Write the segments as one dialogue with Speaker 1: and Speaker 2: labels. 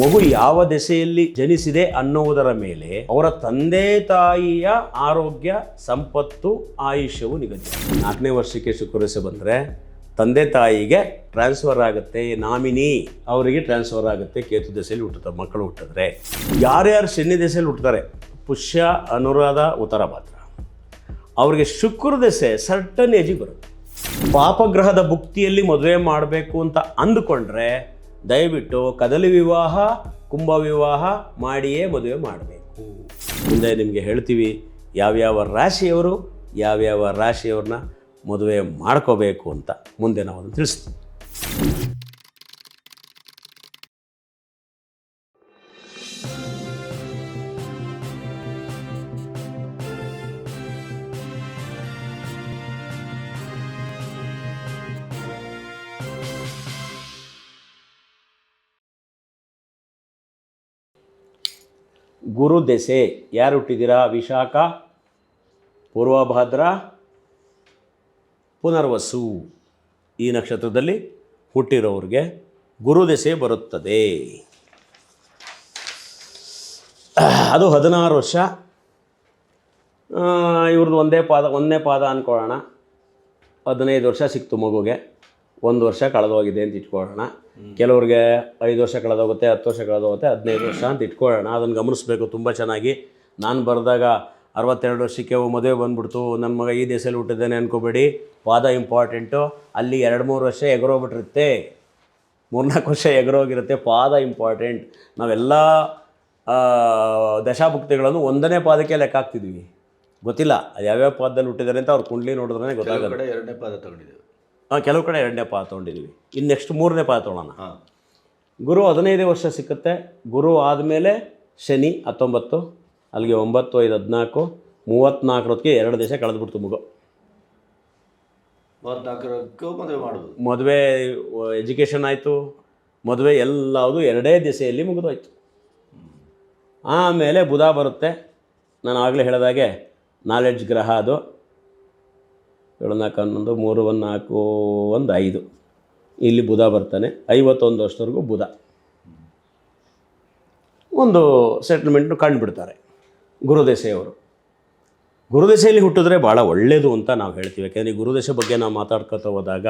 Speaker 1: ಮಗು ಯಾವ ದೆಸೆಯಲ್ಲಿ ಜನಿಸಿದೆ ಅನ್ನುವುದರ ಮೇಲೆ ಅವರ ತಂದೆ ತಾಯಿಯ ಆರೋಗ್ಯ, ಸಂಪತ್ತು, ಆಯುಷ್ಯವು ನಿಗದಿ. 4ನೇ ವರ್ಷಕ್ಕೆ ಶುಕ್ರದಶೆ ಬಂದರೆ ತಂದೆ ತಾಯಿಗೆ ಟ್ರಾನ್ಸ್ಫರ್ ಆಗುತ್ತೆ, ನಾಮಿನಿ ಅವರಿಗೆ ಟ್ರಾನ್ಸ್ಫರ್ ಆಗುತ್ತೆ. ಕೇತು ದೆಸೆಯಲ್ಲಿ ಹುಟ್ಟುತ್ತಾರೆ ಮಕ್ಕಳು. ಹುಟ್ಟಿದ್ರೆ ಯಾರ್ಯಾರು ಶನಿ ದೆಸೆಯಲ್ಲಿ ಹುಟ್ಟುತ್ತಾರೆ, ಪುಷ್ಯ, ಅನುರಾಧ, ಉತ್ತರ ಭಾದ್ರ, ಅವರಿಗೆ ಶುಕ್ರ ದೆಸೆ ಸರ್ಟನ್ ಏಜಿಗೆ ಬರುತ್ತೆ. ಪಾಪಗ್ರಹದ ಭುಕ್ತಿಯಲ್ಲಿ ಮದುವೆ ಮಾಡಬೇಕು ಅಂತ ಅಂದುಕೊಂಡ್ರೆ ದಯವಿಟ್ಟು ಕದಲಿ ವಿವಾಹ, ಕುಂಭ ವಿವಾಹ ಮಾಡಿಯೇ ಮದುವೆ ಮಾಡಬೇಕು. ಮುಂದೆ ನಿಮಗೆ ಹೇಳ್ತೀವಿ ಯಾವ್ಯಾವ ರಾಶಿಯವ್ರನ್ನ ಮದುವೆ ಮಾಡ್ಕೋಬೇಕು ಅಂತ ಮುಂದೆ ನಾವು ಅದನ್ನು ತಿಳಿಸ್ತೀವಿ. ಗುರು ದೆಸೆ ಯಾರು ಹುಟ್ಟಿದ್ದೀರಾ? ವಿಶಾಖ, ಪೂರ್ವಭಾದ್ರ, ಪುನರ್ವಸು ಈ ನಕ್ಷತ್ರದಲ್ಲಿ ಹುಟ್ಟಿರೋರಿಗೆ ಗುರು ದೆಸೆ ಬರುತ್ತದೆ. ಅದು 16 ವರ್ಷ. ಇವ್ರದ್ದು ಒಂದನೇ ಪಾದ ಅಂದ್ಕೊಳ್ಳೋಣ. 15 ವರ್ಷ ಸಿಕ್ತು ಮಗುಗೆ, 1 ವರ್ಷ ಕಳೆದೋಗಿದೆ ಅಂತ ಇಟ್ಕೊಳ್ಳೋಣ. ಕೆಲವ್ರಿಗೆ 5 ವರ್ಷ ಕಳೆದೋಗುತ್ತೆ, 10 ವರ್ಷ ಕಳೆದೋಗುತ್ತೆ, 15 ವರ್ಷ ಅಂತ ಇಟ್ಕೊಳ್ಳೋಣ. ಅದನ್ನು ಗಮನಿಸಬೇಕು ತುಂಬ ಚೆನ್ನಾಗಿ. ನಾನು ಬರೆದಾಗ 62 ವರ್ಷಕ್ಕೆ ಮದುವೆ ಬಂದುಬಿಡ್ತು, ನನ್ನ ಮಗ ಈ ದೇಶದಲ್ಲಿ ಹುಟ್ಟಿದ್ದೇನೆ ಅಂದ್ಕೋಬೇಡಿ. ಪಾದ ಇಂಪಾರ್ಟೆಂಟು. ಅಲ್ಲಿ 2-3 ವರ್ಷ ಎಗರೋಗ್ಬಿಟ್ಟಿರುತ್ತೆ, 3-4 ವರ್ಷ ಎಗರೋಗಿರುತ್ತೆ. ಪಾದ ಇಂಪಾರ್ಟೆಂಟ್. ನಾವೆಲ್ಲ ದಶಾಭುಕ್ತಿಗಳನ್ನು 1ನೇ ಪಾದಕ್ಕೆ ಲೆಕ್ಕ ಹಾಕ್ತಿದ್ವಿ. ಗೊತ್ತಿಲ್ಲ ಅದು ಯಾವ್ಯಾವ ಪಾದದಲ್ಲಿ ಹುಟ್ಟಿದ್ದಾರೆ ಅಂತ ಅವ್ರ ಕುಂಡ್ಲಿ ನೋಡಿದ್ರೆ ಗೊತ್ತಾಗುತ್ತೆ.
Speaker 2: 2ನೇ ಪಾದ ತಗೊಂಡಿದ್ದೀವಿ.
Speaker 1: ಕೆಲವು ಕಡೆ 2ನೇ ಪಾದ ತೊಗೊಂಡಿದ್ದೀವಿ. ಇನ್ನು ನೆಕ್ಸ್ಟ್ 3ನೇ ಪಾದ ತೊಗೊಳ್ಳೋಣ. ಗುರು 15 ವರ್ಷ ಸಿಕ್ಕುತ್ತೆ. ಗುರು ಆದಮೇಲೆ ಶನಿ 19, ಅಲ್ಲಿಗೆ 9, 5, 14, 34 2 ದೇಶ ಕಳೆದ್ಬಿಡ್ತು ಮಗು.
Speaker 2: 34ಕ್ಕೂ ಮದುವೆ ಮಾಡೋದು.
Speaker 1: ಮದುವೆ, ಎಜುಕೇಷನ್ ಆಯಿತು, ಮದುವೆ ಎಲ್ಲವುದು 2 ದಿಸೆಯಲ್ಲಿ ಮುಗಿದೋಯ್ತು. ಆಮೇಲೆ ಬುಧ ಬರುತ್ತೆ. ನಾನು ಆಗಲೇ ಹೇಳಿದಾಗೆ ನಾಲೆಡ್ಜ್ ಗ್ರಹ. ಅದು 7, 4, 11, 3, 1, 4, 1, 5 ಇಲ್ಲಿ ಬುಧ ಬರ್ತಾನೆ. 51 ವರ್ಷದವರೆಗೂ ಬುಧ ಒಂದು ಸೆಟಲ್ಮೆಂಟ್ನು ಕಂಡುಬಿಡ್ತಾರೆ ಗುರುದೆಸೆಯವರು. ಗುರುದೆಸೆಯಲ್ಲಿ ಹುಟ್ಟಿದ್ರೆ ಭಾಳ ಒಳ್ಳೆಯದು ಅಂತ ನಾವು ಹೇಳ್ತೀವಿ. ಯಾಕೆಂದರೆ ಈ ಗುರುದೆಸೆ ಬಗ್ಗೆ ನಾವು ಮಾತಾಡ್ಕೊತ ಹೋದಾಗ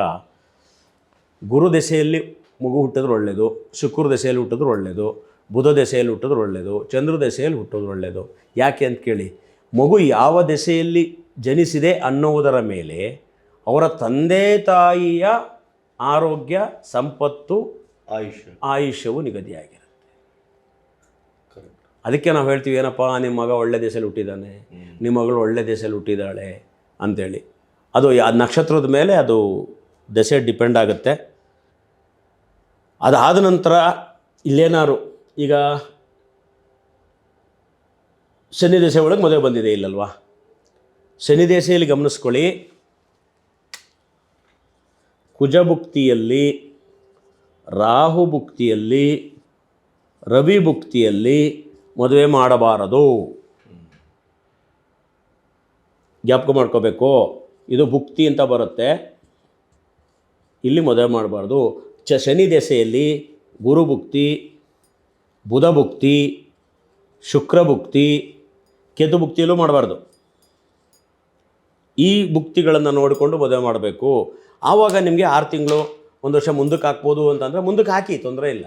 Speaker 1: ಗುರುದೆಸೆಯಲ್ಲಿ ಮಗು ಹುಟ್ಟಿದ್ರೆ ಒಳ್ಳೆಯದು, ಶುಕ್ರ ದೆಸೆಯಲ್ಲಿ ಹುಟ್ಟಿದ್ರೆ ಒಳ್ಳೆಯದು, ಬುಧ ದೆಸೆಯಲ್ಲಿ ಹುಟ್ಟಿದ್ರೆ ಒಳ್ಳೆಯದು, ಚಂದ್ರ ದೆಸೆಯಲ್ಲಿ ಹುಟ್ಟಿದ್ರೆ ಒಳ್ಳೆಯದು. ಯಾಕೆ ಅಂತ ಕೇಳಿ, ಮಗು ಯಾವ ದೆಸೆಯಲ್ಲಿ ಜನಿಸಿದೆ ಅನ್ನುವುದರ ಮೇಲೆ ಅವರ ತಂದೆ ತಾಯಿಯ ಆರೋಗ್ಯ, ಸಂಪತ್ತು, ಆಯುಷ್ಯವು ನಿಗದಿಯಾಗಿರುತ್ತೆ. ಅದಕ್ಕೆ ನಾವು ಹೇಳ್ತೀವಿ, ಏನಪ್ಪ ನಿಮ್ಮ ಮಗ ಒಳ್ಳೆ ದೇಶದಲ್ಲಿ ಹುಟ್ಟಿದ್ದಾನೆ, ನಿಮ್ಮ ಮಗಳು ಒಳ್ಳೆ ದೇಶದಲ್ಲಿ ಹುಟ್ಟಿದ್ದಾಳೆ ಅಂಥೇಳಿ. ಅದು ಆ ನಕ್ಷತ್ರದ ಮೇಲೆ ಅದು ದೆಸೆ ಡಿಪೆಂಡ್ ಆಗುತ್ತೆ. ಅದಾದ ನಂತರ ಇಲ್ಲೇನಾರು ಈಗ ಶನಿ ದೆಸೆ ಒಳಗೆ ಮದುವೆ ಬಂದಿದೆ ಇಲ್ಲಲ್ವಾ? ಶನಿ ದೆಸೆಯಲ್ಲಿ ಗಮನಿಸ್ಕೊಳ್ಳಿ, ಕುಜಭುಕ್ತಿಯಲ್ಲಿ, ರಾಹುಭುಕ್ತಿಯಲ್ಲಿ, ರವಿ ಭುಕ್ತಿಯಲ್ಲಿ ಮದುವೆ ಮಾಡಬಾರದು. ಜ್ಞಾಪಕ ಮಾಡ್ಕೋಬೇಕು. ಇದು ಭುಕ್ತಿ ಅಂತ ಬರುತ್ತೆ, ಇಲ್ಲಿ ಮದುವೆ ಮಾಡಬಾರ್ದು. ಶನಿ ದೆಸೆಯಲ್ಲಿ ಗುರು ಭುಕ್ತಿ, ಬುಧ ಭುಕ್ತಿ, ಶುಕ್ರ ಭುಕ್ತಿ, ಕೇತು ಭುಕ್ತಿಯಲ್ಲೂ ಮಾಡಬಾರ್ದು. ಈ ಭುಕ್ತಿಗಳನ್ನು ನೋಡಿಕೊಂಡು ಮದುವೆ ಮಾಡಬೇಕು. ಆವಾಗ ನಿಮಗೆ 6 ತಿಂಗಳು, 1 ವರ್ಷ ಮುಂದಕ್ಕೆ ಹಾಕ್ಬೋದು ಅಂತಂದರೆ ಮುಂದಕ್ಕೆ ಹಾಕಿ, ತೊಂದರೆ ಇಲ್ಲ.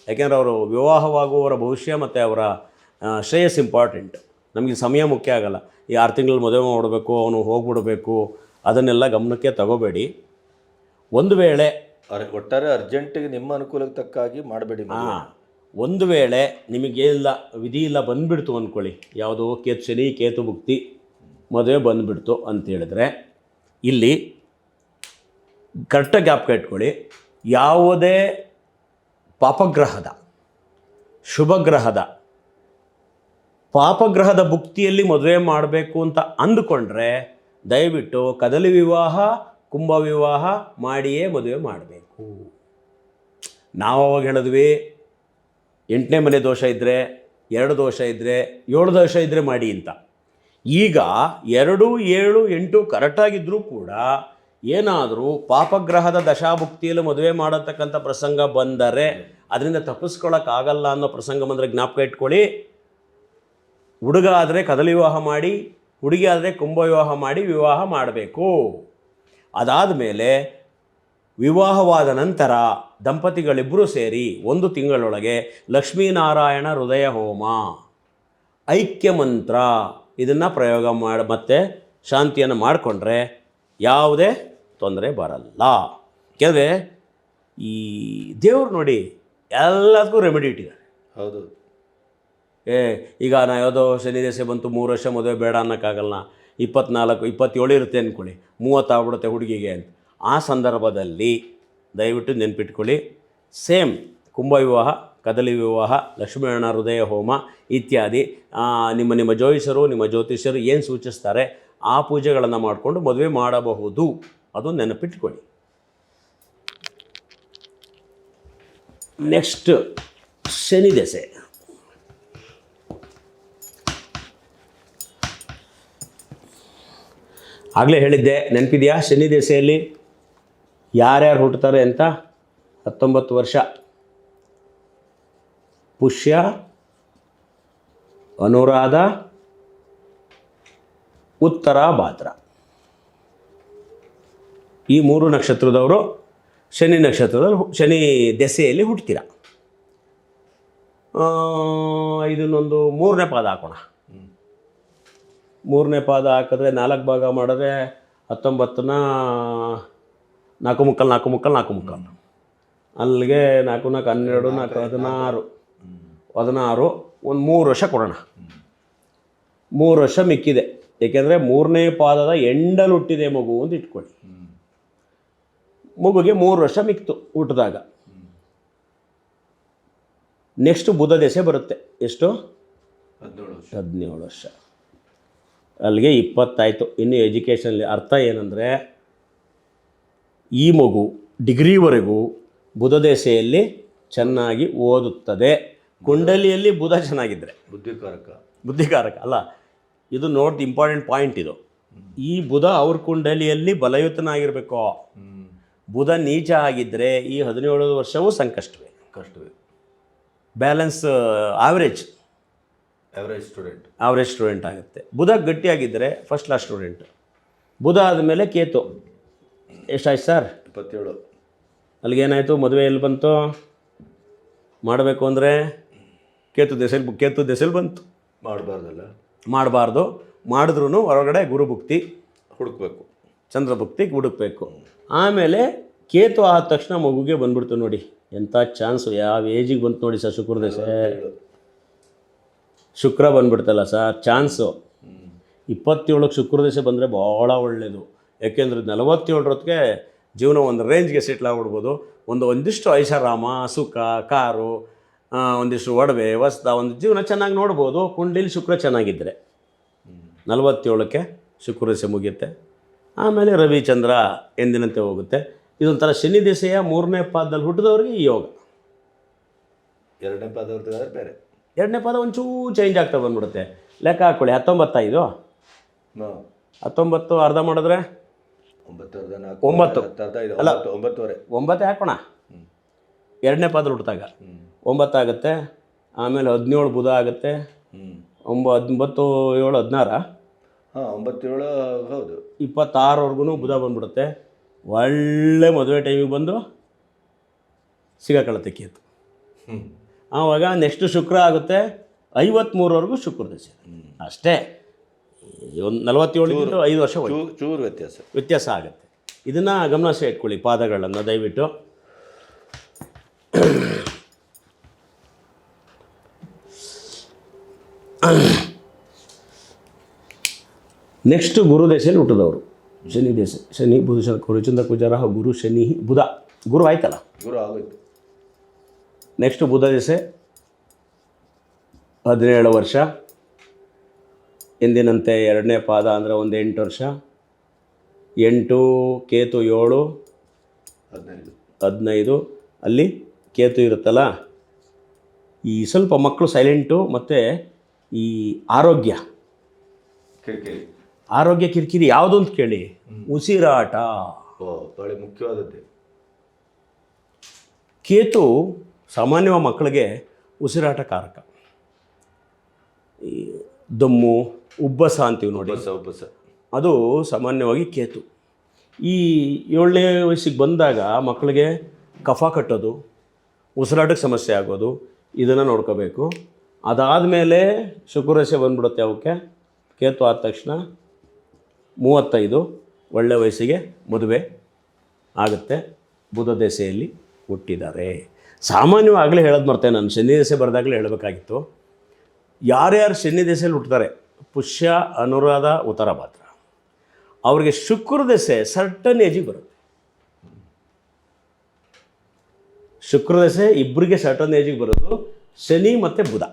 Speaker 1: ಯಾಕೆಂದರೆ ಅವರು ವಿವಾಹವಾಗುವವರ ಭವಿಷ್ಯ ಮತ್ತು ಅವರ ಶ್ರೇಯಸ್ ಇಂಪಾರ್ಟೆಂಟ್. ನಮಗೆ ಸಮಯ ಮುಖ್ಯ ಆಗಲ್ಲ. ಈ 6 ತಿಂಗಳಲ್ಲಿ ಮದುವೆ ಮಾಡಬೇಕು, ಅವನು ಹೋಗ್ಬಿಡಬೇಕು, ಅದನ್ನೆಲ್ಲ ಗಮನಕ್ಕೆ ತಗೋಬೇಡಿ. ಒಂದು ವೇಳೆ
Speaker 2: ಒಟ್ಟಾರೆ ಅರ್ಜೆಂಟಿಗೆ ನಿಮ್ಮ ಅನುಕೂಲಕ್ಕೆ ತಕ್ಕಾಗಿ ಮಾಡಬೇಡಿ.
Speaker 1: ಒಂದು ವೇಳೆ ನಿಮಗೇನಿಲ್ಲ, ವಿಧಿ ಇಲ್ಲ, ಬಂದುಬಿಡ್ತು ಅಂದ್ಕೊಳ್ಳಿ, ಯಾವುದು ಶನಿ ಕೇತು ಭುಕ್ತಿ ಮದುವೆ ಬಂದುಬಿಡ್ತು ಅಂತೇಳಿದ್ರೆ, ಇಲ್ಲಿ ಕರೆಕ್ಟಾಗಿ ಜ್ಞಾಪಕ ಇಟ್ಕೊಳ್ಳಿ, ಯಾವುದೇ ಪಾಪಗ್ರಹದ, ಶುಭಗ್ರಹದ, ಪಾಪಗ್ರಹದ ಭುಕ್ತಿಯಲ್ಲಿ ಮದುವೆ ಮಾಡಬೇಕು ಅಂತ ಅಂದುಕೊಂಡ್ರೆ ದಯವಿಟ್ಟು ಕದಲಿ ವಿವಾಹ, ಕುಂಭ ವಿವಾಹ ಮಾಡಿಯೇ ಮದುವೆ ಮಾಡಬೇಕು. ನಾವು ಅವಾಗ ಹೇಳಿದ್ವಿ 8ನೇ ಮನೆ ದೋಷ ಇದ್ದರೆ, 2 ದೋಷ ಇದ್ದರೆ, 7 ದೋಷ ಇದ್ದರೆ ಮಾಡಿ ಅಂತ. ಈಗ 2, 7, 8 ಕರೆಕ್ಟಾಗಿದ್ದರೂ ಕೂಡ ಏನಾದರೂ ಪಾಪಗ್ರಹದ ದಶಾಭುಕ್ತಿಯಲ್ಲಿ ಮದುವೆ ಮಾಡತಕ್ಕಂಥ ಪ್ರಸಂಗ ಬಂದರೆ ಅದರಿಂದ ತಪ್ಪಿಸ್ಕೊಳ್ಳೋಕ್ಕಾಗಲ್ಲ ಅನ್ನೋ ಪ್ರಸಂಗ ಬಂದರೆ ಜ್ಞಾಪಕ ಇಟ್ಕೊಳ್ಳಿ. ಹುಡುಗ ಆದರೆ ಕದಲಿ ವಿವಾಹ ಮಾಡಿ, ಹುಡುಗಿ ಆದರೆ ಕುಂಭ ವಿವಾಹ ಮಾಡಿ ವಿವಾಹ ಮಾಡಬೇಕು. ಅದಾದ ಮೇಲೆ ವಿವಾಹವಾದ ನಂತರ ದಂಪತಿಗಳಿಬ್ಬರೂ ಸೇರಿ 1 ತಿಂಗಳೊಳಗೆ ಲಕ್ಷ್ಮೀನಾರಾಯಣ ಹೃದಯ ಹೋಮ, ಐಕ್ಯ ಮಂತ್ರ ಇದನ್ನು ಪ್ರಯೋಗ ಮತ್ತೆ ಶಾಂತಿಯನ್ನು ಮಾಡಿಕೊಂಡ್ರೆ ಯಾವುದೇ ತೊಂದರೆ ಬರಲ್ಲ. ಯಾಕೆಂದರೆ ಈ ದೇವ್ರು ನೋಡಿ ಎಲ್ಲದಕ್ಕೂ ರೆಮಿಡಿ ಇಟ್ಟಿದ್ದಾರೆ.
Speaker 2: ಹೌದು.
Speaker 1: ಈಗ ನಾ ಯಾವುದೋ ಶನಿ ದಶೆ ಬಂತು 3 ವರ್ಷ ಮದುವೆ ಬೇಡ ಅನ್ನೋಕ್ಕಾಗಲ್ಲ. 24, 27 ಇರುತ್ತೆ ಅಂದ್ಕೊಳ್ಳಿ, 30 ಆಗ್ಬಿಡುತ್ತೆ ಹುಡುಗಿಗೆ ಅಂತ. ಆ ಸಂದರ್ಭದಲ್ಲಿ ದಯವಿಟ್ಟು ನೆನ್ಪಿಟ್ಕೊಳ್ಳಿ, ಸೇಮ್ ಕುಂಭ ವಿವಾಹ, ಕದಲಿ ವಿವಾಹ, ಲಕ್ಷ್ಮೀನಾರಾಯಣ ಹೃದಯ ಹೋಮ ಇತ್ಯಾದಿ ನಿಮ್ಮ ಜ್ಯೋತಿಷರು, ನಿಮ್ಮ ಜ್ಯೋತಿಷ್ಯರು ಏನು ಸೂಚಿಸ್ತಾರೆ ಆ ಪೂಜೆಗಳನ್ನು ಮಾಡಿಕೊಂಡು ಮದುವೆ ಮಾಡಬಹುದು. ಅದು ನೆನಪಿಟ್ಕೊಳ್ಳಿ. ನೆಕ್ಸ್ಟ್ ಶನಿ ದಶೆ. ಆಗಲೇ ಹೇಳಿದ್ದೆ, ನೆನಪಿದೆಯಾ? ಶನಿ ದಶೆಯಲ್ಲಿ ಯಾರ್ಯಾರು ಹುಟ್ಟುತ್ತಾರೆ ಅಂತ. 19 ವರ್ಷ ಪುಷ್ಯ, ಅನುರಾಧ, ಉತ್ತರ ಭಾದ್ರ, ಈ 3 ನಕ್ಷತ್ರದವರು ಶನಿ ನಕ್ಷತ್ರದಲ್ಲಿ ಶನಿ ದೆಸೆಯಲ್ಲಿ ಹುಟ್ಟುತ್ತೀರ. ಇದನ್ನೊಂದು 3ನೇ ಪಾದ ಹಾಕೋಣ. 3ನೇ ಪಾದ ಹಾಕಿದ್ರೆ 4 ಭಾಗ ಮಾಡಿದ್ರೆ 19ನ 4 ಮುಕ್ಕಲ್ 4 ಮುಕ್ಕಲ್ 4 ಮುಕ್ಕಲ್, ಅಲ್ಲಿಗೆ 4 4 12 4 16 ಒಂದು 3 ವರ್ಷ ಕೊಡೋಣ. 3 ವರ್ಷ ಮಿಕ್ಕಿದೆ. ಏಕೆಂದರೆ 3ನೇ ಪಾದದ ಎಂಡಲ್ಲಿ ಹುಟ್ಟಿದೆ ಮಗು ಅಂತ ಇಟ್ಕೊಳ್ಳಿ. ಮಗುಗೆ 3 ವರ್ಷ ಮಿಕ್ತು ಹುಟ್ಟಿದಾಗ. ನೆಕ್ಸ್ಟ್ ಬುಧ ದಶೆ ಬರುತ್ತೆ. ಎಷ್ಟು? 17 ವರ್ಷ. ಅಲ್ಲಿಗೆ 20 ಆಯಿತು. ಇನ್ನು ಎಜುಕೇಷನಲ್ಲಿ ಅರ್ಥ ಏನಂದರೆ, ಈ ಮಗು ಡಿಗ್ರಿವರೆಗೂ ಬುಧ ದಶೆಯಲ್ಲಿ ಚೆನ್ನಾಗಿ ಓದುತ್ತದೆ. ಕುಂಡಲಿಯಲ್ಲಿ ಬುಧ ಚೆನ್ನಾಗಿದ್ದರೆ, ಬುದ್ಧಿಕಾರಕ ಅಲ್ಲ, ಇದು ನೋಟ್ ಇಂಪಾರ್ಟೆಂಟ್ ಪಾಯಿಂಟ್ ಇದು. ಈ ಬುಧ ಅವ್ರ ಕುಂಡಲಿಯಲ್ಲಿ ಬಲಯುತನಾಗಿರಬೇಕು. ಬುಧ ನೀಚ ಆಗಿದ್ದರೆ ಈ 17 ವರ್ಷವೂ ಕಷ್ಟವೇ. ಬ್ಯಾಲೆನ್ಸ್ ಆವ್ರೇಜ್ ಸ್ಟೂಡೆಂಟ್ ಆಗುತ್ತೆ. ಬುಧ ಗಟ್ಟಿಯಾಗಿದ್ದರೆ ಫಸ್ಟ್ ಕ್ಲಾಸ್ ಸ್ಟೂಡೆಂಟ್. ಬುಧ ಆದಮೇಲೆ ಕೇತು ಎಷ್ಟಾಯ್ತು ಸರ್?
Speaker 2: 27.
Speaker 1: ಅಲ್ಲಿಗೇನಾಯಿತು? ಮದುವೆ ಎಲ್ಲಿ ಬಂತು? ಮಾಡಬೇಕು ಅಂದರೆ ಕೇತು ದೆಸೆಲಿ ಬಂತು. ಮಾಡಬಾರ್ದು. ಮಾಡಿದ್ರೂ ಹೊರಗಡೆ ಗುರುಭುಕ್ತಿ
Speaker 2: ಹುಡುಕ್ಬೇಕು,
Speaker 1: ಚಂದ್ರಭುಕ್ತಿ ಹುಡುಕ್ಬೇಕು. ಆಮೇಲೆ ಕೇತು ಆದ ತಕ್ಷಣ ಮಗುಗೆ ಬಂದ್ಬಿಡ್ತು ನೋಡಿ. ಎಂಥ ಚಾನ್ಸು! ಯಾವ ಏಜಿಗೆ ಬಂತು ನೋಡಿ ಸರ್ ಶುಕ್ರ ದಶೆ. ಶುಕ್ರ ಬಂದ್ಬಿಡ್ತಲ್ಲ ಸರ್, ಚಾನ್ಸು. 27ಕ್ಕೆ ಶುಕ್ರ ದಶೆ ಬಂದರೆ ಭಾಳ ಒಳ್ಳೆಯದು. ಯಾಕೆಂದರೆ 47 ಜೀವನ ಒಂದು ರೇಂಜ್ಗೆ ಸೆಟ್ಲ್ ಆಗ್ಬಿಡ್ಬೋದು. ಒಂದಿಷ್ಟು ಐಷಾರಾಮ, ಸುಖ, ಕಾರು, ಒಂದಿಷ್ಟು ಒಡವೆ, ವಸ್ತ, ಒಂದು ಜೀವನ ಚೆನ್ನಾಗಿ ನೋಡ್ಬೋದು. ಕುಂಡಲಿ ಶುಕ್ರ ಚೆನ್ನಾಗಿದ್ದರೆ 47ಕ್ಕೆ ಶುಕ್ರ ದಶೆ ಮುಗಿಯುತ್ತೆ. ಆಮೇಲೆ ರವಿಚಂದ್ರ ಎಂದಿನಂತೆ ಹೋಗುತ್ತೆ. ಇದೊಂಥರ ಶನಿ ದಶೆಯ 3ನೇ ಪಾದದಲ್ಲಿ ಹುಟ್ಟಿದವ್ರಿಗೆ ಈ ಯೋಗ.
Speaker 2: 2ನೇ ಪಾದವ್ರದ್ದು ಬೇರೆ.
Speaker 1: 2ನೇ ಪಾದ ಒಂಚೂರು ಚೇಂಜ್ ಆಗ್ತಾ ಬಂದ್ಬಿಡುತ್ತೆ. ಲೆಕ್ಕ ಹಾಕ್ಕೊಳ್ಳಿ. 19 19 ಅರ್ಧ ಮಾಡಿದ್ರೆ 9 ಅಲ್ಲ 9 ಹಾಕೋಣ. 2ನೇ ಪಾದ ಹುಟ್ಟಿದಾಗ 9 ಆಗುತ್ತೆ. ಆಮೇಲೆ 17 ಬುಧ ಆಗುತ್ತೆ. 9 7 16
Speaker 2: 97 ಹೌದು.
Speaker 1: 26ವರೆಗೂ ಬುಧ ಬಂದ್ಬಿಡುತ್ತೆ. ಒಳ್ಳೆ ಮದುವೆ ಟೈಮಿಗೆ ಬಂದು ಸಿಗಾಕೊಳ್ಳುತ್ತೆ ಕೇತು. ಆವಾಗ ನೆಕ್ಸ್ಟ್ ಶುಕ್ರ ಆಗುತ್ತೆ. 53ವರೆಗೂ ಶುಕ್ರ ದಶೆ ಅಷ್ಟೇ. ಒಂದು 47 5 ವರ್ಷ
Speaker 2: ಚೂರು
Speaker 1: ವ್ಯತ್ಯಾಸ ಆಗುತ್ತೆ. ಇದನ್ನು ಗಮನಿಸಿ ಇಟ್ಕೊಳ್ಳಿ ಪಾದಗಳನ್ನು ದಯವಿಟ್ಟು. ನೆಕ್ಸ್ಟ್ ಗುರು ದಶೆಯಲ್ಲಿ ಹುಟ್ಟಿದವರು ಶನಿ ದಶೆ. ಶನಿ ಬುಧ ಕುರುಚಂದ್ರ ಕುಜರ ಗುರು ಶನಿ ಬುಧ. ಗುರು ಆಯ್ತಲ್ಲ,
Speaker 2: ಗುರು ಆಗೋಯ್ತು.
Speaker 1: ನೆಕ್ಸ್ಟ್ ಬುಧ ದಶೆ 17 ವರ್ಷ. ಎಂದಿನಂತೆ 2ನೇ ಪಾದ ಅಂದರೆ ಒಂದು 8 ವರ್ಷ. 8 ಕೇತು 7 15. ಅಲ್ಲಿ ಕೇತು ಇರುತ್ತಲ್ಲ, ಈ ಸ್ವಲ್ಪ ಮಕ್ಕಳು ಸೈಲೆಂಟು. ಮತ್ತು ಈ ಆರೋಗ್ಯ ಕಿರಿಕಿರಿ ಯಾವುದು ಅಂತ ಕೇಳಿ. ಉಸಿರಾಟ
Speaker 2: ಭಾಳ ಮುಖ್ಯವಾದದ್ದೇ.
Speaker 1: ಕೇತು ಸಾಮಾನ್ಯವಾಗಿ ಮಕ್ಕಳಿಗೆ ಉಸಿರಾಟ ಕಾರಕ. ಈ ದಮ್ಮು ಉಬ್ಬಸ ಅಂತೀವಿ ನೋಡಿ,
Speaker 2: ಉಬ್ಬಸ
Speaker 1: ಅದು ಸಾಮಾನ್ಯವಾಗಿ ಕೇತು. ಈ 7ನೇ ವಯಸ್ಸಿಗೆ ಬಂದಾಗ ಮಕ್ಕಳಿಗೆ ಕಫ ಕಟ್ಟೋದು, ಉಸಿರಾಟಕ್ಕೆ ಸಮಸ್ಯೆ ಆಗೋದು, ಇದನ್ನು ನೋಡ್ಕೋಬೇಕು. ಅದಾದಮೇಲೆ ಶುಕ್ರದಶೆ ಬಂದ್ಬಿಡುತ್ತೆ ಅವಕ್ಕೆ. ಕೇತು ಆದ ತಕ್ಷಣ 35 ಒಳ್ಳೆ ವಯಸ್ಸಿಗೆ ಮದುವೆ ಆಗುತ್ತೆ. ಬುಧ ದಶೆಯಲ್ಲಿ ಹುಟ್ಟಿದ್ದಾರೆ. ಸಾಮಾನ್ಯವಾಗಲೇ ಹೇಳೋದು ಮರ್ತೇನೆ ನಾನು, ಶನಿ ದಶೆ ಬರೆದಾಗಲೇ ಹೇಳಬೇಕಾಗಿತ್ತು. ಯಾರ್ಯಾರು ಶನಿ ದಶೆಯಲ್ಲಿ ಹುಟ್ಟುತ್ತಾರೆ, ಪುಷ್ಯ, ಅನುರಾಧ, ಉತ್ತರ ಭಾದ್ರ, ಅವ್ರಿಗೆ ಶುಕ್ರ ದಶೆ ಸರ್ಟನ್ ಏಜಿಗೆ ಬರುತ್ತೆ. ಶುಕ್ರ ದಶೆ ಇಬ್ಬರಿಗೆ ಸರ್ಟನ್ ಏಜಿಗೆ ಬರೋದು. ಶನಿ ಮತ್ತು ಬುಧ,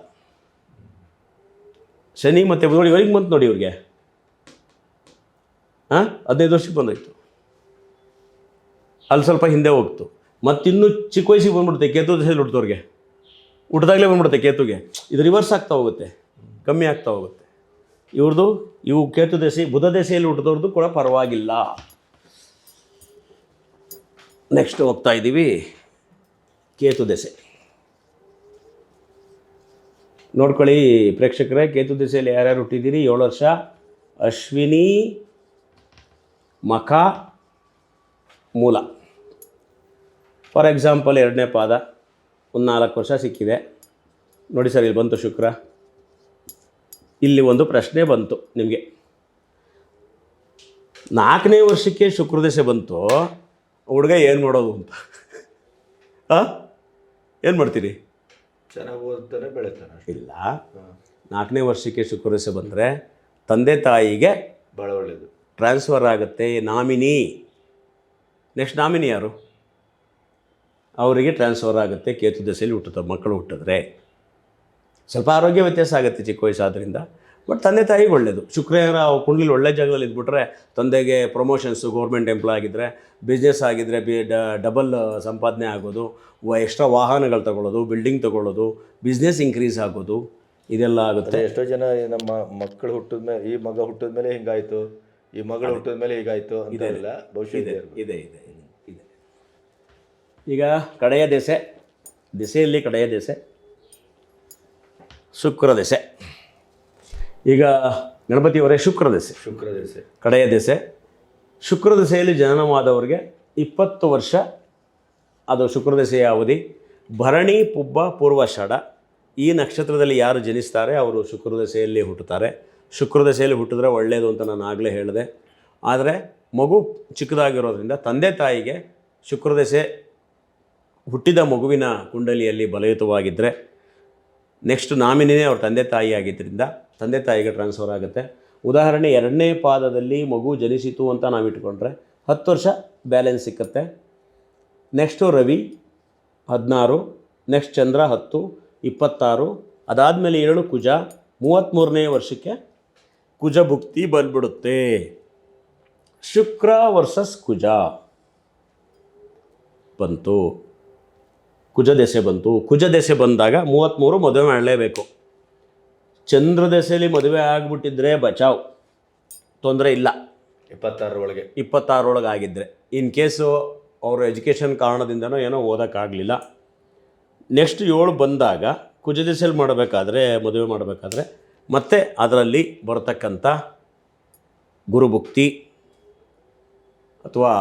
Speaker 1: ಶನಿ ಮತ್ತು ಬುಧ ನೋಡಿ ಇವ್ರಿಗೆ ಬಂತು ನೋಡಿ, ಇವ್ರಿಗೆ 15 ವರ್ಷಕ್ಕೆ ಬಂದೋಯ್ತು. ಅಲ್ಲಿ ಸ್ವಲ್ಪ ಹಿಂದೆ ಹೋಗ್ತು. ಮತ್ತಿನ್ನೂ ಚಿಕ್ಕ ವಯಸ್ಸಿಗೆ ಬಂದ್ಬಿಡುತ್ತೆ ಕೇತು ದಶೆಯಲ್ಲಿ ಹುಟ್ಟಿದವ್ರಿಗೆ. ಹುಟ್ಟಿದಾಗಲೇ ಬಂದ್ಬಿಡುತ್ತೆ ಕೇತುಗೆ. ಇದು ರಿವರ್ಸ್ ಆಗ್ತಾ ಹೋಗುತ್ತೆ, ಕಮ್ಮಿ ಆಗ್ತಾ ಹೋಗುತ್ತೆ. ಇವು ಕೇತು ದಶೆ, ಬುಧ ದಶೆಯಲ್ಲಿ ಹುಟ್ಟಿದವ್ರದ್ದು ಕೂಡ ಪರವಾಗಿಲ್ಲ. ನೆಕ್ಸ್ಟ್ ಹೋಗ್ತಾ ಇದ್ದೀವಿ, ಕೇತು ದಶೆ ನೋಡ್ಕೊಳ್ಳಿ ಪ್ರೇಕ್ಷಕರೇ. ಕೇತು ದಶೆಯಲ್ಲಿ ಯಾರ್ಯಾರು ಹುಟ್ಟಿದ್ದೀರಿ? 7 ವರ್ಷ ಅಶ್ವಿನಿ, ಮಖ, ಮೂಲ. ಫಾರ್ ಎಕ್ಸಾಂಪಲ್ 2ನೇ ಪಾದ ಒಂದು 4 ವರ್ಷ ಸಿಕ್ಕಿದೆ ನೋಡಿ ಸರ್. ಇಲ್ಲಿ ಬಂತು ಶುಕ್ರ. ಇಲ್ಲಿ ಒಂದು ಪ್ರಶ್ನೆ ಬಂತು ನಿಮಗೆ. 4ನೇ ವರ್ಷಕ್ಕೆ ಶುಕ್ರದಶೆ ಬಂತು, ಹುಡುಗ ಏನು ಮಾಡೋದು ಅಂತ. ಏನು ಮಾಡ್ತೀರಿ?
Speaker 2: ಚೆನ್ನಾಗಿ ಓದ್ತಾನೆ, ಬೆಳಿತಾನೆ.
Speaker 1: ಇಲ್ಲ, 4ನೇ ವರ್ಷಕ್ಕೆ ಶುಕ್ರದಶೆ ಬಂದರೆ ತಂದೆ ತಾಯಿಗೆ
Speaker 2: ಭಾಳ ಒಳ್ಳೆಯದು,
Speaker 1: ಟ್ರಾನ್ಸ್ಫರ್ ಆಗುತ್ತೆ. ನಾಮಿನಿ, ನೆಕ್ಸ್ಟ್ ನಾಮಿನಿ ಯಾರು? ಅವರಿಗೆ ಟ್ರಾನ್ಸ್ಫರ್ ಆಗುತ್ತೆ. ಕೇತು ದಶೆಯಲ್ಲಿ ಹುಟ್ಟುತ್ತೆ ಮಕ್ಕಳು ಹುಟ್ಟಿದ್ರೆ. ಸ್ವಲ್ಪ ಆರೋಗ್ಯ ವ್ಯತ್ಯಾಸ ಆಗುತ್ತೆ ಚಿಕ್ಕ ವಯಸ್ಸಾದ್ರಿಂದ, ಬಟ್ ತಂದೆ ತಾಯಿಗೆ ಒಳ್ಳೆಯದು. ಶುಕ್ರವಾರ ಕುಂಡ್ಲಿ ಒಳ್ಳೆ ಜಾಗದಲ್ಲಿ ಇದ್ಬಿಟ್ರೆ ತಂದೆಗೆ ಪ್ರಮೋಷನ್ಸು, ಗೌರ್ಮೆಂಟ್ ಎಂಪ್ಲಾಯ್ ಆಗಿದ್ದರೆ, ಬಿಸ್ನೆಸ್ ಆಗಿದ್ದರೆ ಡಬಲ್ ಸಂಪಾದನೆ ಆಗೋದು, ಎಕ್ಸ್ಟ್ರಾ ವಾಹನಗಳು ತಗೊಳ್ಳೋದು, ಬಿಲ್ಡಿಂಗ್ ತಗೊಳ್ಳೋದು, ಬಿಸ್ನೆಸ್ ಇನ್ಕ್ರೀಸ್ ಆಗೋದು, ಇದೆಲ್ಲ ಆಗುತ್ತೆ.
Speaker 2: ಎಷ್ಟೋ ಜನ ನಮ್ಮ ಮಕ್ಕಳು ಹುಟ್ಟಿದ ಮೇಲೆ, ಈ ಮಗ ಹುಟ್ಟಿದ ಮೇಲೆ ಹಿಂಗಾಯಿತು, ಈ ಮಗಳು ಹುಟ್ಟಿದ ಮೇಲೆ ಹೀಗಾಯಿತು ಅಂತೆಲ್ಲ ಭವಿಷ್ಯ ಇದೆ.
Speaker 1: ಇದೆ ಇದೆ ಇದೆ. ಈಗ ಕಡೆಯ ದೆಸೆಯಲ್ಲಿ ಕಡೆಯ ದೆಸೆ ಶುಕ್ರ ದಶೆ. ಈಗ ಗಣಪತಿಯವರೇ ಶುಕ್ರ ದಶೆ ಕಡೆಯ ದಶೆ. ಶುಕ್ರ ದಶೆಯಲ್ಲಿ ಜನನವಾದವರಿಗೆ 20 ವರ್ಷ ಅದು ಶುಕ್ರ ದಶೆಯ ಅವಧಿ. ಭರಣಿ, ಪುಬ್ಬ, ಪೂರ್ವಾಷಾಢ ಈ ನಕ್ಷತ್ರದಲ್ಲಿ ಯಾರು ಜನಿಸ್ತಾರೆ ಅವರು ಶುಕ್ರ ದಶೆಯಲ್ಲಿ ಹುಟ್ಟುತ್ತಾರೆ. ಶುಕ್ರ ದಶೆಯಲ್ಲಿ ಹುಟ್ಟಿದ್ರೆ ಒಳ್ಳೆಯದು ಅಂತ ನಾನು ಆಗಲೇ ಹೇಳಿದೆ. ಆದರೆ ಮಗು ಚಿಕ್ಕದಾಗಿರೋದ್ರಿಂದ ತಂದೆ ತಾಯಿಗೆ ಶುಕ್ರ ದಶೆ ಹುಟ್ಟಿದ ಮಗುವಿನ ಕುಂಡಲಿಯಲ್ಲಿ ಬಲಯುತವಾಗಿದ್ದರೆ ನೆಕ್ಸ್ಟ್ ನಾಮಿನಿನೇ ಅವ್ರ ತಂದೆ ತಾಯಿ ಆಗಿದ್ದರಿಂದ ತಂದೆ ತಾಯಿಗೆ ಟ್ರಾನ್ಸ್ಫರ್ ಆಗುತ್ತೆ. ಉದಾಹರಣೆ 2ನೇ ಪಾದದಲ್ಲಿ ಮಗು ಜನಿಸಿತು ಅಂತ ನಾವು ಇಟ್ಕೊಂಡ್ರೆ 10 ವರ್ಷ ಬ್ಯಾಲೆನ್ಸ್ ಸಿಕ್ಕತ್ತೆ. ನೆಕ್ಸ್ಟು ರವಿ 16, ನೆಕ್ಸ್ಟ್ ಚಂದ್ರ 10, 26, ಅದಾದಮೇಲೆ 7 ಕುಜ, 33ನೇ ವರ್ಷಕ್ಕೆ ಕುಜ ಭುಕ್ತಿ ಬಂದ್ಬಿಡುತ್ತೆ. ಶುಕ್ರ ವರ್ಸಸ್ ಕುಜ ಬಂತು, ಕುಜ ದಶೆ ಬಂತು. ಕುಜ ದಶೆ ಬಂದಾಗ 33 ಮದುವೆ ಮಾಡಲೇಬೇಕು. ಚಂದ್ರ ದಶೆಯಲ್ಲಿ ಮದುವೆ ಆಗಿಬಿಟ್ಟಿದ್ರೆ ಬಚಾವ್, ತೊಂದರೆ ಇಲ್ಲ. 26 ಆಗಿದ್ದರೆ ಇನ್ ಕೇಸು ಅವ್ರ ಎಜುಕೇಷನ್ ಕಾರಣದಿಂದನೋ ಏನೋ ಓದೋಕ್ಕಾಗಲಿಲ್ಲ. ನೆಕ್ಸ್ಟ್ 7 ಬಂದಾಗ ಕುಜ ದಶೆಯಲ್ಲಿ ಮದುವೆ ಮಾಡಬೇಕಾದ್ರೆ ಮತ್ತೆ ಅದರಲ್ಲಿ ಬರತಕ್ಕಂಥ ಗುರುಭುಕ್ತಿ ಅಥವಾ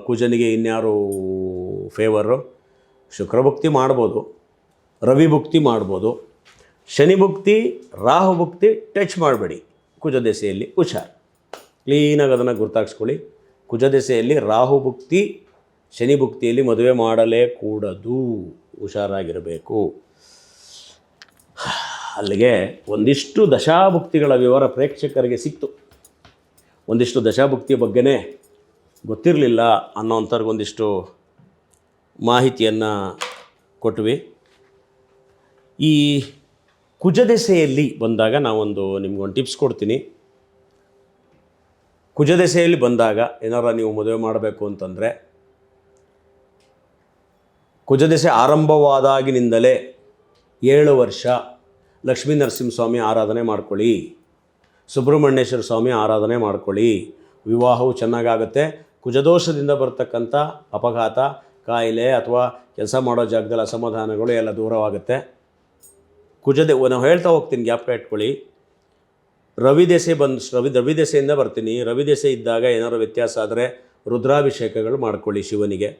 Speaker 1: ಕುಜನಿಗೆ ಇನ್ಯಾರು ಫೇವರು, ಶುಕ್ರಭುಕ್ತಿ ಮಾಡ್ಬೋದು, ರವಿ ಭುಕ್ತಿ ಮಾಡ್ಬೋದು, ಶನಿ ಭುಕ್ತಿ, ರಾಹು ಭುಕ್ತಿ ಟಚ್ ಮಾಡಬೇಡಿ. ಕುಜ ದಶೆಯಲ್ಲಿ ಹುಷಾರು, ಕ್ಲೀನಾಗಿ ಅದನ್ನು ಗುರ್ತಾಗಿಸ್ಕೊಳ್ಳಿ. ಕುಜ ದಶೆಯಲ್ಲಿ ರಾಹು ಭುಕ್ತಿ, ಶನಿ ಭುಕ್ತಿಯಲ್ಲಿ ಮದುವೆ ಮಾಡಲೇ ಕೂಡದು, ಹುಷಾರಾಗಿರಬೇಕು. ಅಲ್ಲಿಗೆ ಒಂದಿಷ್ಟು ದಶಾಭುಕ್ತಿಗಳ ವಿವರ ಪ್ರೇಕ್ಷಕರಿಗೆ ಸಿಕ್ತು. ಒಂದಿಷ್ಟು ದಶಾಭುಕ್ತಿ ಬಗ್ಗೆನೇ ಗೊತ್ತಿರಲಿಲ್ಲ ಅನ್ನೋಂಥವ್ರಿಗೊಂದಿಷ್ಟು ಮಾಹಿತಿಯನ್ನು ಕೊಟ್ವಿ. ಈ ಕುಜದೆಸೆಯಲ್ಲಿ ಬಂದಾಗ ನಾವೊಂದು ನಿಮ್ಗೊಂದು ಟಿಪ್ಸ್ ಕೊಡ್ತೀನಿ. ಕುಜದೆಸೆಯಲ್ಲಿ ಬಂದಾಗ ಏನಾರ ನೀವು ಮದುವೆ ಮಾಡಬೇಕು ಅಂತಂದರೆ ಕುಜದೆಸೆ ಆರಂಭವಾದಾಗಿನಿಂದಲೇ 7 ವರ್ಷ ಲಕ್ಷ್ಮೀ ನರಸಿಂಹಸ್ವಾಮಿ ಆರಾಧನೆ ಮಾಡ್ಕೊಳ್ಳಿ, ಸುಬ್ರಹ್ಮಣ್ಯೇಶ್ವರ ಸ್ವಾಮಿ ಆರಾಧನೆ ಮಾಡ್ಕೊಳ್ಳಿ, ವಿವಾಹವು ಚೆನ್ನಾಗಾಗುತ್ತೆ. ಕುಜದೋಷದಿಂದ ಬರ್ತಕ್ಕಂಥ ಅಪಘಾತ, ಕಾಯಿಲೆ ಅಥವಾ ಕೆಲಸ ಮಾಡೋ ಜಾಗದಲ್ಲಿ ಅಸಮಾಧಾನಗಳು ಎಲ್ಲ ದೂರವಾಗುತ್ತೆ. ನಾವು ಹೇಳ್ತಾ ಹೋಗ್ತೀನಿ, ಜ್ಞಾಪಕ ಇಟ್ಕೊಳ್ಳಿ. ರವಿ ದೆಸೆಯಿಂದ ಬರ್ತೀನಿ. ರವಿ ದೆಸೆ ಇದ್ದಾಗ ಏನಾದರೂ ವ್ಯತ್ಯಾಸ ಆದರೆ ರುದ್ರಾಭಿಷೇಕಗಳು ಮಾಡ್ಕೊಳ್ಳಿ ಶಿವನಿಗೆ.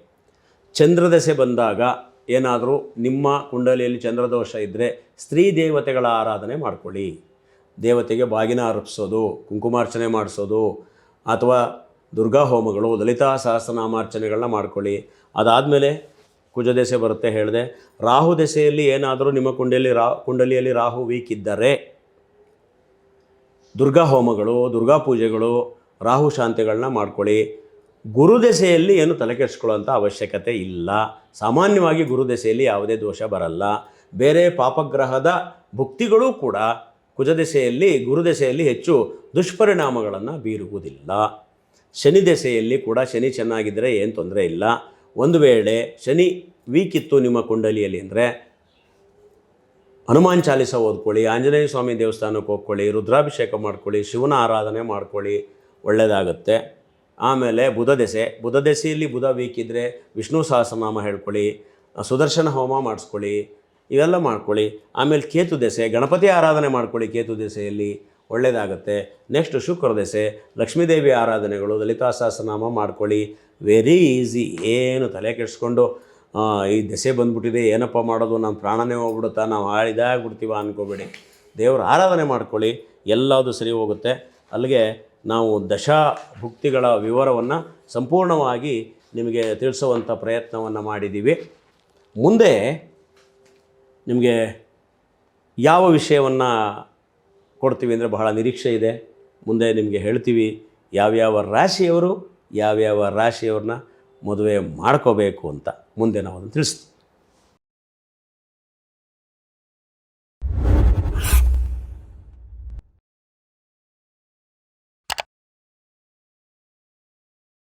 Speaker 1: ಚಂದ್ರದೆಸೆ ಬಂದಾಗ ಏನಾದರೂ ನಿಮ್ಮ ಕುಂಡಲಿಯಲ್ಲಿ ಚಂದ್ರದೋಷ ಇದ್ದರೆ ಸ್ತ್ರೀ ದೇವತೆಗಳ ಆರಾಧನೆ ಮಾಡ್ಕೊಳ್ಳಿ. ದೇವತೆಗೆ ಬಾಗಿನ ಅರ್ಪಿಸೋದು, ಕುಂಕುಮಾರ್ಚನೆ ಮಾಡಿಸೋದು ಅಥವಾ ದುರ್ಗಾ ಹೋಮಗಳು, ಲಲಿತಾ ಸಹಸ್ರನಾಮಾರ್ಚನೆಗಳನ್ನ ಮಾಡ್ಕೊಳ್ಳಿ. ಅದಾದಮೇಲೆ ಕುಜದೆಸೆ ಬರುತ್ತೆ ಹೇಳಿದೆ. ರಾಹು ದೆಸೆಯಲ್ಲಿ ಏನಾದರೂ ನಿಮ್ಮ ಕುಂಡಲಿಯಲ್ಲಿ ರಾಹು ವೀಕ್ ಇದ್ದರೆ ದುರ್ಗಾ ಹೋಮಗಳು, ದುರ್ಗಾ ಪೂಜೆಗಳು, ರಾಹು ಶಾಂತಿಗಳನ್ನ ಮಾಡ್ಕೊಳ್ಳಿ. ಗುರುದೆಸೆಯಲ್ಲಿ ಏನು ತಲೆ ಕೆಡಿಸ್ಕೊಳ್ಳೋಂಥ ಅವಶ್ಯಕತೆ ಇಲ್ಲ. ಸಾಮಾನ್ಯವಾಗಿ ಗುರುದೆಸೆಯಲ್ಲಿ ಯಾವುದೇ ದೋಷ ಬರಲ್ಲ. ಬೇರೆ ಪಾಪಗ್ರಹದ ಭುಕ್ತಿಗಳೂ ಕೂಡ ಕುಜದೆಸೆಯಲ್ಲಿ, ಗುರುದೆಸೆಯಲ್ಲಿ ಹೆಚ್ಚು ದುಷ್ಪರಿಣಾಮಗಳನ್ನು ಬೀರುವುದಿಲ್ಲ. ಶನಿ ದೆಸೆಯಲ್ಲಿ ಕೂಡ ಶನಿ ಚೆನ್ನಾಗಿದ್ದರೆ ಏನು ತೊಂದರೆ ಇಲ್ಲ. ಒಂದು ವೇಳೆ ಶನಿ ವೀಕ್ ಇತ್ತು ನಿಮ್ಮ ಕುಂಡಲಿಯಲ್ಲಿ ಅಂದರೆ ಹನುಮಾನ್ ಚಾಲಿಸ ಓದ್ಕೊಳ್ಳಿ, ಆಂಜನೇಯ ಸ್ವಾಮಿ ದೇವಸ್ಥಾನಕ್ಕೆ ಹೋಗ್ಕೊಳ್ಳಿ, ರುದ್ರಾಭಿಷೇಕ ಮಾಡ್ಕೊಳ್ಳಿ, ಶಿವನ ಆರಾಧನೆ ಮಾಡ್ಕೊಳ್ಳಿ, ಒಳ್ಳೆಯದಾಗುತ್ತೆ. ಆಮೇಲೆ ಬುಧ ದೆಸೆಯಲ್ಲಿ ಬುಧ ವೀಕ್ ಇದ್ದರೆ ವಿಷ್ಣು ಸಹಸ್ರನಾಮ ಹೇಳ್ಕೊಳ್ಳಿ, ಸುದರ್ಶನ ಹೋಮ ಮಾಡಿಸ್ಕೊಳ್ಳಿ, ಇವೆಲ್ಲ ಮಾಡ್ಕೊಳ್ಳಿ. ಆಮೇಲೆ ಕೇತು ದೆಸೆ, ಗಣಪತಿ ಆರಾಧನೆ ಮಾಡ್ಕೊಳ್ಳಿ, ಕೇತು ದೆಸೆಯಲ್ಲಿ ಒಳ್ಳೆಯದಾಗುತ್ತೆ. ನೆಕ್ಸ್ಟ್ ಶುಕ್ರ ದೆಸೆ, ಲಕ್ಷ್ಮೀದೇವಿ ಆರಾಧನೆಗಳು, ಲಲಿತಾ ಸಹಸ್ರನಾಮ ಮಾಡ್ಕೊಳ್ಳಿ. Very easy. ಏನು ತಲೆ ಕೆಡಿಸ್ಕೊಂಡು ಈ ದೆಸೆ ಬಂದ್ಬಿಟ್ಟಿದೆ, ಏನಪ್ಪ ಮಾಡೋದು, ನಮ್ಮ ಪ್ರಾಣನೇ ಹೋಗ್ಬಿಡುತ್ತಾ, ನಾವು ಇದಾಗ್ಬಿಡ್ತೀವ ಅಂದ್ಕೋಬೇಡಿ. ದೇವರ ಆರಾಧನೆ ಮಾಡ್ಕೊಳ್ಳಿ, ಎಲ್ಲದು ಸರಿ ಹೋಗುತ್ತೆ. ಅಲ್ಲಿಗೆ ನಾವು ದಶಾಭುಕ್ತಿಗಳ ವಿವರವನ್ನು ಸಂಪೂರ್ಣವಾಗಿ ನಿಮಗೆ ತಿಳಿಸುವಂಥ ಪ್ರಯತ್ನವನ್ನು ಮಾಡಿದ್ದೀವಿ. ಮುಂದೆ ನಿಮಗೆ ಯಾವ ವಿಷಯವನ್ನು ಕೊಡ್ತೀವಿ ಅಂದರೆ ಬಹಳ ನಿರೀಕ್ಷೆ ಇದೆ. ಮುಂದೆ ನಿಮಗೆ ಹೇಳ್ತೀವಿ ಯಾವ್ಯಾವ ರಾಶಿಯವ್ರನ್ನ ಮದುವೆ ಮಾಡ್ಕೋಬೇಕು ಅಂತ ಮುಂದೆ ನಾವು ಅದನ್ನು ತಿಳಿಸ್ತೀವಿ.